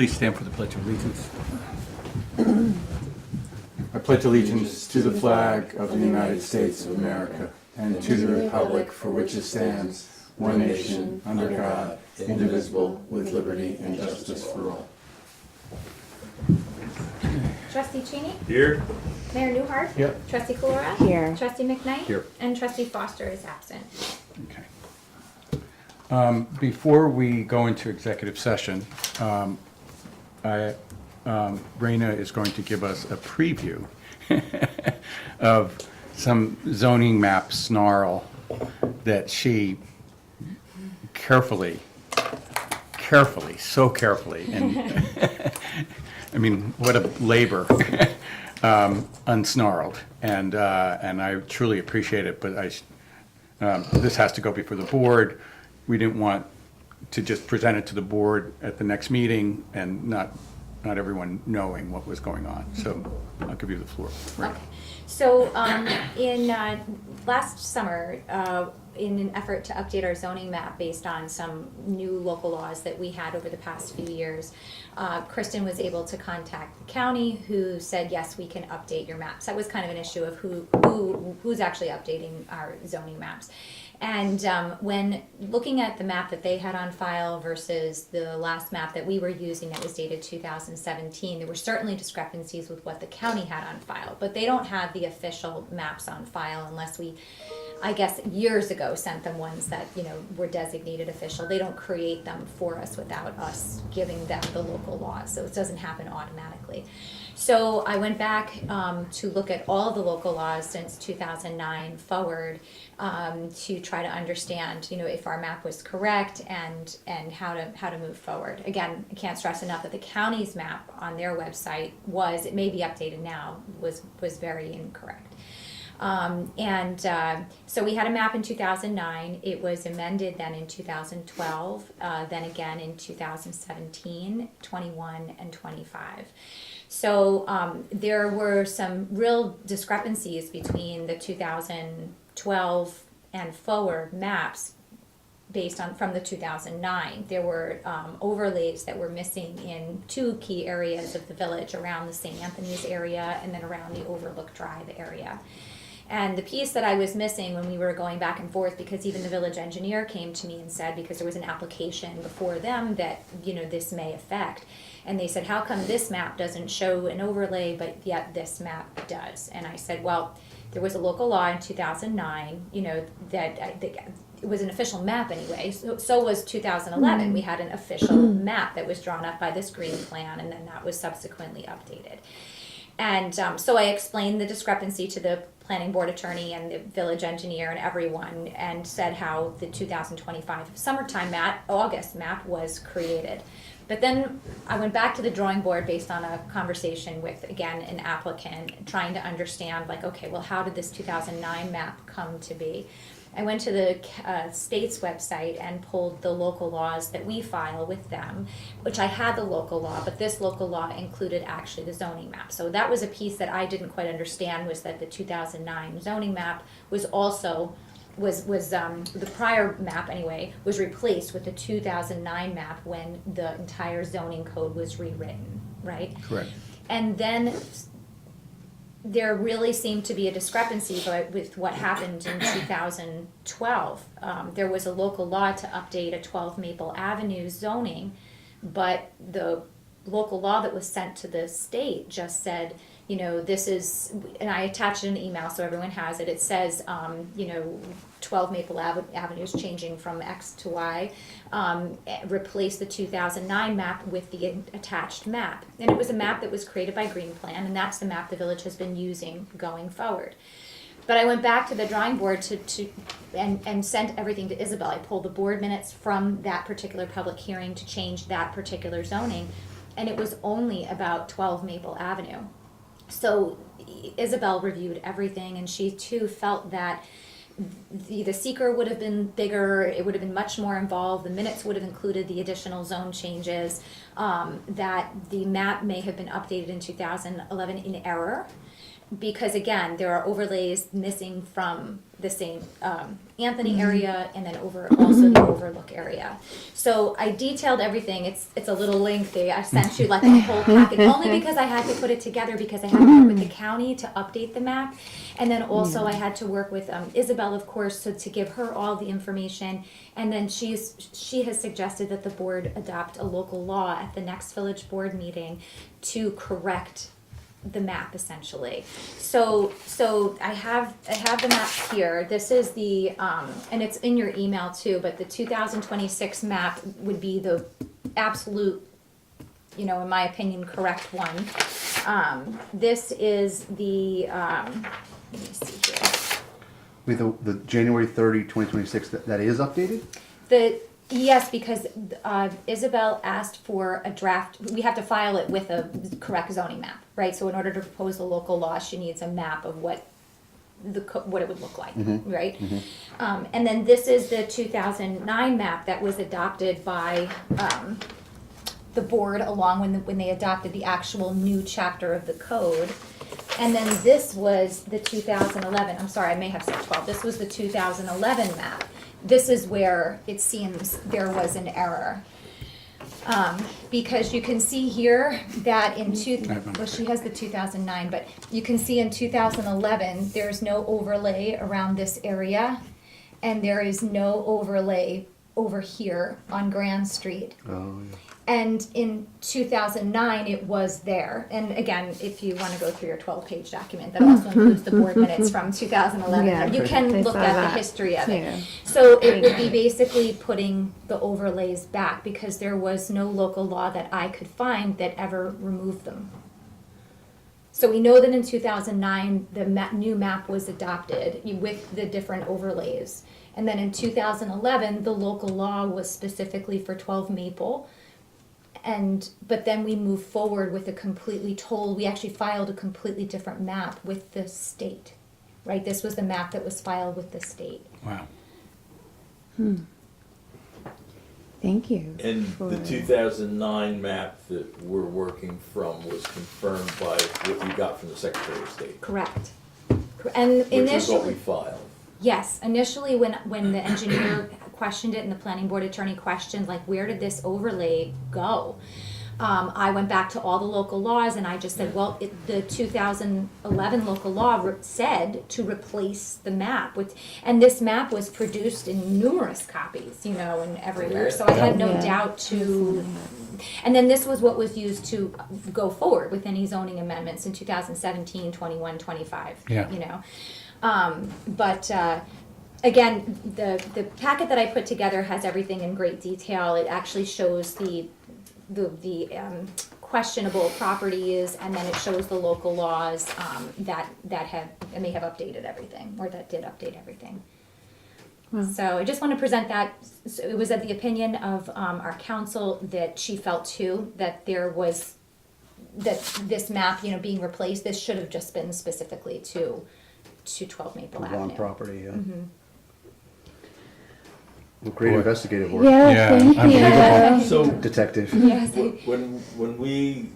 please stand for the Pledge of Allegiance? I pledge allegiance to the flag of the United States of America and to the republic for which it stands, one nation, under God, indivisible, with liberty and justice for all. Trustee Cheney? Here. Mayor Newhart? Yep. Trustee Flora? Here. Trustee McKnight? Here. And Trustee Foster is absent. Okay. Before we go into executive session, Raina is going to give us a preview of some zoning map snarl that she carefully, so carefully, and I mean, what a labor, unsnarled, and I truly appreciate it, but this has to go before the board. We didn't want to just present it to the board at the next meeting and not everyone knowing what was going on. So I'll give you the floor. Okay. So in last summer, in an effort to update our zoning map based on some new local laws that we had over the past few years, Kristen was able to contact the county, who said, yes, we can update your maps. That was kind of an issue of who's actually updating our zoning maps. And when looking at the map that they had on file versus the last map that we were using that was dated 2017, there were certainly discrepancies with what the county had on file, but they don't have the official maps on file unless we, I guess, years ago sent them ones that, were designated official. They don't create them for us without us giving them the local laws, so it doesn't happen automatically. So I went back to look at all of the local laws since 2009 forward to try to understand, if our map was correct and how to move forward. Again, I can't stress enough that the county's map on their website it may be updated now, was very incorrect. So we had a map in 2009. It was amended then in 2012, then again in 2017, 21, and 25. So there were some real discrepancies between the 2012 and forward maps from the 2009. There were overlays that were missing in two key areas of the village, around the St. Anthony's area and then around the Overlook Drive area. And the piece that I was missing when we were going back and forth, because even the village engineer came to me and said, because there was an application before them that, this may affect. And they said, how come this map doesn't show an overlay, but yet this map does? And I said, well, there was a local law in 2009, that it was an official map anyway. So was 2011. Mm-hmm. We had an official map that was drawn up by this green plan, and then that was subsequently updated. And so I explained the discrepancy to the planning board attorney and the village engineer and everyone, and said how the 2025 summertime August map was created. But then I went back to the drawing board based on a conversation with, again, an applicant, trying to understand, okay, well, how did this 2009 map come to be? I went to the state's website and pulled the local laws that we file with them, which I had the local law, but this local law included actually the zoning map. So that was a piece that I didn't quite understand, was that the 2009 zoning map was also the prior map anyway was replaced with the 2009 map when the entire zoning code was rewritten, right? Correct. And then there really seemed to be a discrepancy with what happened in 2012. There was a local law to update a 12 Maple Avenue zoning, but the local law that was sent to the state just said, this is, and I attached an email so everyone has it. It says, 12 Maple Avenue is changing from X to Y. Replace the 2009 map with the attached map. And it was a map that was created by Green Plan, and that's the map the village has been using going forward. But I went back to the drawing board and sent everything to Isabel. I pulled the board minutes from that particular public hearing to change that particular zoning, and it was only about 12 Maple Avenue. So Isabel reviewed everything, and she too felt that the seeker would have been bigger, it would have been much more involved, the minutes would have included the additional zone changes, that the map may have been updated in 2011 in error, because again, there are overlays missing from the same Anthony area and then also the Overlook area. So I detailed everything. It's a little lengthy. I sent you like a whole packet, only because I had to put it together because I had to work with the county to update the map. And then also I had to work with Isabel, of course, so to give her all the information. And then she has suggested that the board adopt a local law at the next village board meeting to correct the map essentially. So I have the map here. This is the and it's in your email too, but the 2026 map would be the absolute, in my opinion, correct one. This is the let me see here. With the January 30, 2026, that is updated? Yes, because Isabel asked for a draft. We have to file it with a correct zoning map, right? So in order to propose the local law, she needs a map of what it would look like, right? And then this is the 2009 map that was adopted by the board along when they adopted the actual new chapter of the code. And then this was the 2011. I'm sorry, I may have said 12. This was the 2011 map. This is where it seems there was an error. Because you can see here that she has the 2009, but you can see in 2011, there's no overlay around this area, and there is no overlay over here on Grand Street. Oh, yeah. And in 2009, it was there. And again, if you want to go through your 12-page document, that also includes the board minutes from 2011. Yeah, You can I look saw at the that, history of it. too. So it would be basically putting the overlays back because there was no local law that I could find that ever removed them. So we know that in 2009, the new map was adopted with the different overlays. And then in 2011, the local law was specifically for 12 Maple. But then we moved forward with we actually filed a completely different map with the state, right? This was the map that was filed with the state. Wow. Thank you. And for- the 2009 map that we're working from was confirmed by what you got from the Secretary of State, Correct. And which is what we initially, filed. yes, initially when the engineer questioned it and the planning board attorney questioned, like, where did this overlay go? I went back to all the local laws and I just said, well, the 2011 local law said to replace the map and this map was produced in numerous copies, and everywhere. So I had no Yeah. doubt to, and then this was what was used to go forward with any zoning amendments in 2017, 21, 25, Yeah. Again, the packet that I put together has everything in great detail. It actually shows the questionable properties, and then it shows the local laws that may have updated everything, or that did update everything. So I just want to present that. So it was at the opinion of our council that she felt too that this map, being replaced, this should have just been specifically to 12 Maple The Avenue. Vaughan property, yeah. Well, great investigative work, Yeah, Yeah, thank unbelievable. you. So Yes. detective. when we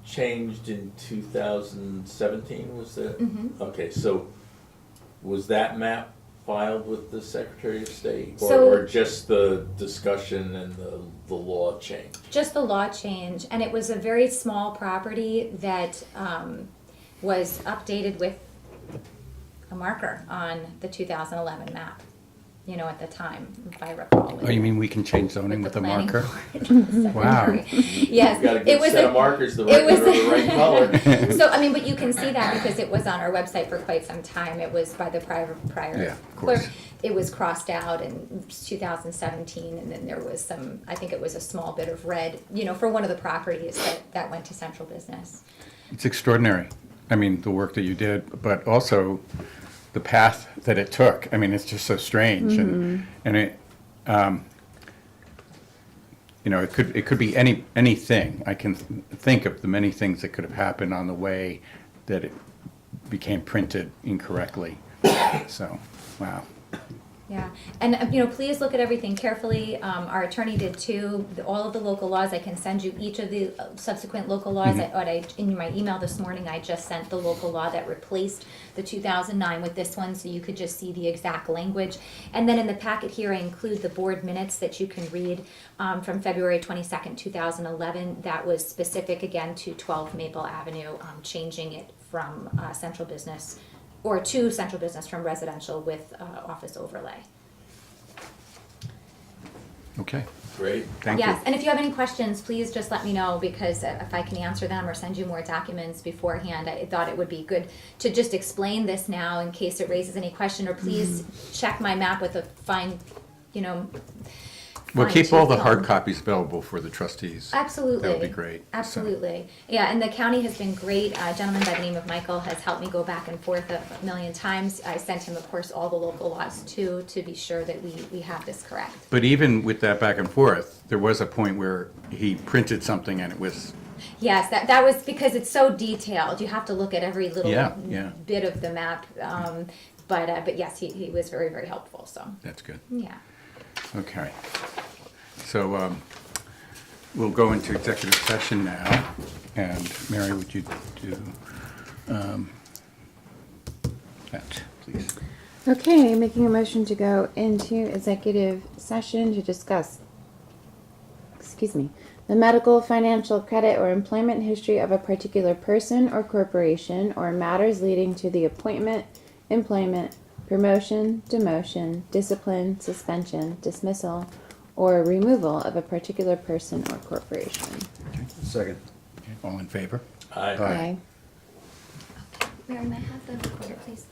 changed in 2017, was that? Okay, so was that map filed with the Secretary of State? Or just the discussion and the law change? Just the law change, and it was a very small property that was updated with a marker on the 2011 map, at the time, if I recall. Oh, you mean we can change zoning with a planning marker? board. Wow. Yes, You've got a it good was set of markers, the it right, was the right color. So, but you can see that because it was on our website for quite some time. It was by the prior Yeah, of course. clerk. It was crossed out in 2017, and then there was I think it was a small bit of red, for one of the properties that went to central business. It's extraordinary. I mean, the work that you did, but also the path that it took. I mean, it's just so strange, and it, it could be anything. I can think of the many things that could have happened on the way that it became printed incorrectly. So, wow. Yeah, and please look at everything carefully. Our attorney did too. All of the local laws, I can send you each of the subsequent local laws. In my email this morning, I just sent the local law that replaced the 2009 with this one, so you could just see the exact language. And then in the packet here, I include the board minutes that you can read from February 22nd, 2011. That was specific again to 12 Maple Avenue, changing it from central business or to central business from residential with office overlay. Okay, Great. thank you. Yes, and if you have any questions, please just let me know, because if I can answer them or send you more documents beforehand, I thought it would be good to just explain this now in case it raises any question, or please check my map with a fine, We'll keep all the fine-tooth hard comb. copies available for the trustees. Absolutely. That would be great. So- Absolutely. Yeah, and the county has been great. A gentleman by the name of Michael has helped me go back and forth a million times. I sent him, of course, all the local laws too, to be sure that we have this correct. But even with that back and forth, there was a point where he printed something and it was, Yes, that was because it's so detailed. You have to look at every little Yeah. bit of the map. But yes, he was very, very helpful, so, that's good. yeah. Okay. So we'll go into executive session now. And Mary, would you do that, please? Okay, making a motion to go into executive session to discuss, the medical, financial, credit, or employment history of a particular person or corporation, or matters leading to the appointment, employment, promotion, demotion, discipline, suspension, dismissal, or removal of a particular person or corporation. Second. All in favor? Aye. Aye. Mary, may I have the recorder, please?